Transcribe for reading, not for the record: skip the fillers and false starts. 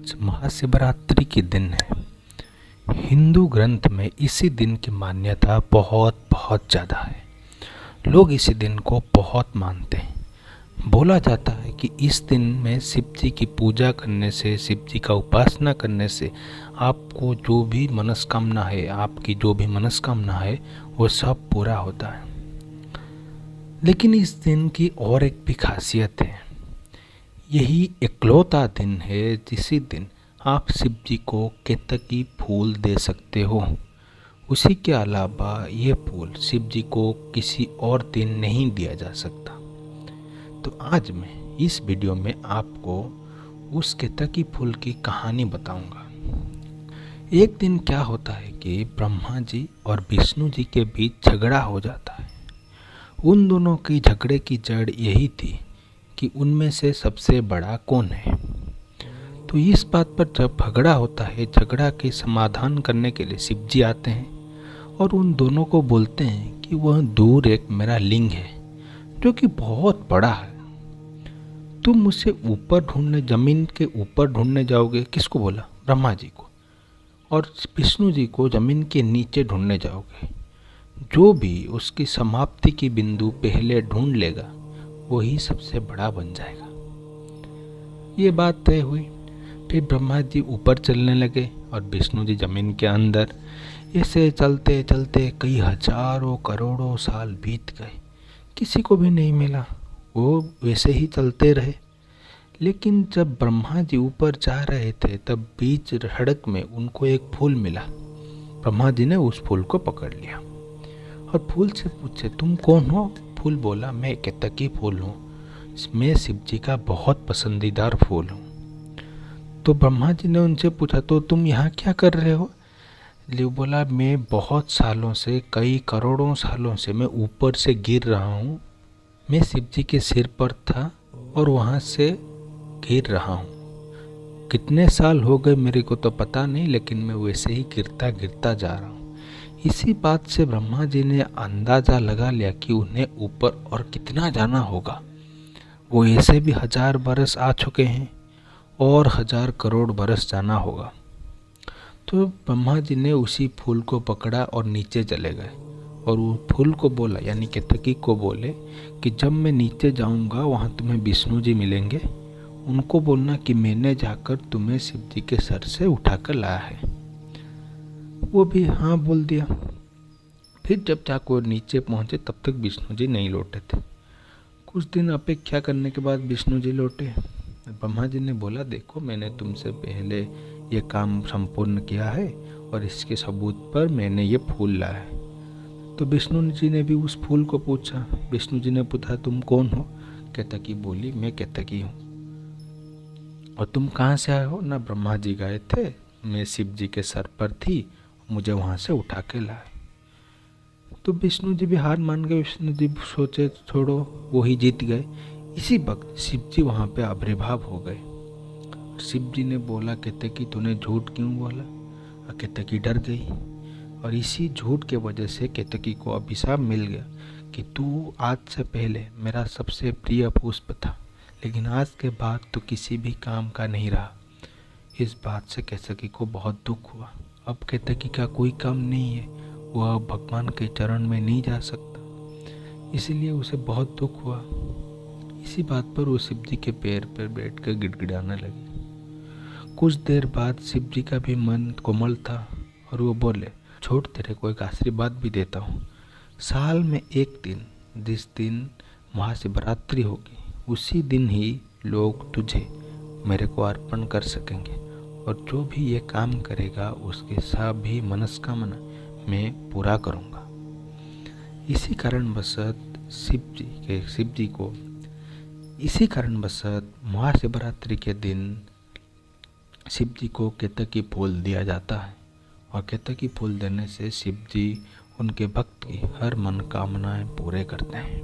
आज महाशिवरात्रि के दिन है। हिंदू ग्रंथ में इसी दिन की मान्यता बहुत बहुत ज़्यादा है। लोग इसी दिन को बहुत मानते हैं। बोला जाता है कि इस दिन में शिव जी की पूजा करने से, शिव जी का उपासना करने से आपको जो भी मनस्कामना है, आपकी जो भी मनस्कामना है वो सब पूरा होता है। लेकिन इस दिन की और एक भी खासियत है। यही इकलौता दिन है जिसी दिन आप शिव जी को केतकी फूल दे सकते हो। उसी के अलावा ये फूल शिव जी को किसी और दिन नहीं दिया जा सकता। तो आज मैं इस वीडियो में आपको उस केतकी फूल की कहानी बताऊंगा। एक दिन क्या होता है कि ब्रह्मा जी और विष्णु जी के बीच झगड़ा हो जाता है। उन दोनों की झगड़े की जड़ यही थी कि उनमें से सबसे बड़ा कौन है। तो इस बात पर जब झगड़ा होता है, झगड़ा के समाधान करने के लिए शिव जी आते हैं और उन दोनों को बोलते हैं कि वह दूर एक मेरा लिंग है जो कि बहुत बड़ा है। तुम उसे ऊपर ढूंढने, जमीन के ऊपर ढूंढने जाओगे। किसको बोला? ब्रह्मा जी को। और विष्णु जी को जमीन के नीचे ढूंढने जाओगे। जो भी उसकी समाप्ति की बिंदु पहले ढूंढ लेगा वही सबसे बड़ा बन जाएगा। ये बात तय हुई। फिर ब्रह्मा जी ऊपर चलने लगे और विष्णु जी जमीन के अंदर। ऐसे चलते चलते कई हजारों करोड़ों साल बीत गए, किसी को भी नहीं मिला। वो वैसे ही चलते रहे। लेकिन जब ब्रह्मा जी ऊपर जा रहे थे तब बीच सड़क में उनको एक फूल मिला। ब्रह्मा जी ने उस फूल को पकड़ लिया और फूल से पूछे, तुम कौन हो? फूल बोला, मैं केतकी फूल हूँ। मैं शिव जी का बहुत पसंदीदार फूल हूँ। तो ब्रह्मा जी ने उनसे पूछा, तो तुम यहाँ क्या कर रहे हो? लियो बोला, मैं बहुत सालों से, कई करोड़ों सालों से मैं ऊपर से गिर रहा हूँ। मैं शिव जी के सिर पर था और वहाँ से गिर रहा हूँ। कितने साल हो गए मेरे को तो पता नहीं, लेकिन मैं वैसे ही गिरता गिरता जा रहा हूँ। इसी बात से ब्रह्मा जी ने अंदाज़ा लगा लिया कि उन्हें ऊपर और कितना जाना होगा। वो ऐसे भी 1000 बरस आ चुके हैं और 1000 करोड़ बरस जाना होगा। तो ब्रह्मा जी ने उसी फूल को पकड़ा और नीचे चले गए और वो फूल को बोला, यानी केतकी को बोले कि जब मैं नीचे जाऊंगा वहाँ तुम्हें विष्णु जी मिलेंगे। उनको बोलना कि मैंने जाकर तुम्हें शिव जी के सर से उठाकर लाया है। वो भी हाँ बोल दिया। फिर जब जाकर नीचे पहुँचे तब तक विष्णु जी नहीं लौटे थे। कुछ दिन अपेक्षा करने के बाद विष्णु जी लौटे। ब्रह्मा जी ने बोला, देखो मैंने तुमसे पहले ये काम संपूर्ण किया है और इसके सबूत पर मैंने ये फूल लाया है। तो विष्णु जी ने भी उस फूल को पूछा। विष्णु जी ने पूछा, तुम कौन हो? केतकी बोली, मैं केतकी हूँ। और तुम कहाँ से आए हो? ना ब्रह्मा जी गए थे, मैं शिव जी के सर पर थी, मुझे वहाँ से उठा के लाए। तो विष्णु जी भी हार मान गए। विष्णु जी सोचे छोड़ो, वो ही जीत गए। इसी वक्त शिव जी वहाँ पे आविर्भाव हो गए। शिव जी ने बोला, केतकी तूने झूठ क्यों बोला? और केतकी डर गई और इसी झूठ के वजह से केतकी को अभिशाप मिल गया कि तू आज से पहले मेरा सबसे प्रिय पुष्प था, लेकिन आज के बाद तू किसी भी काम का नहीं रहा। इस बात से केतकी को बहुत दुख हुआ। अब केतकी का कोई काम नहीं है, वह भगवान के चरण में नहीं जा सकता, इसीलिए उसे बहुत दुख हुआ। इसी बात पर वो शिव जी के पैर पर बैठकर गिड़गिड़ाने लगे। कुछ देर बाद शिव जी का भी मन कोमल था और वो बोले, छोड़, तेरे को एक आशीर्वाद भी देता हूँ। साल में एक दिन, जिस दिन महाशिवरात्रि होगी, उसी दिन ही लोग तुझे मेरे को अर्पण कर सकेंगे और जो भी ये काम करेगा उसके सभी मनस्कामना मैं पूरा करूँगा। इसी कारणवशत महाशिवरात्रि के दिन शिव जी को केतकी फूल दिया जाता है और केतकी फूल देने से शिव जी उनके भक्त की हर मनोकामनाएं पूरे करते हैं।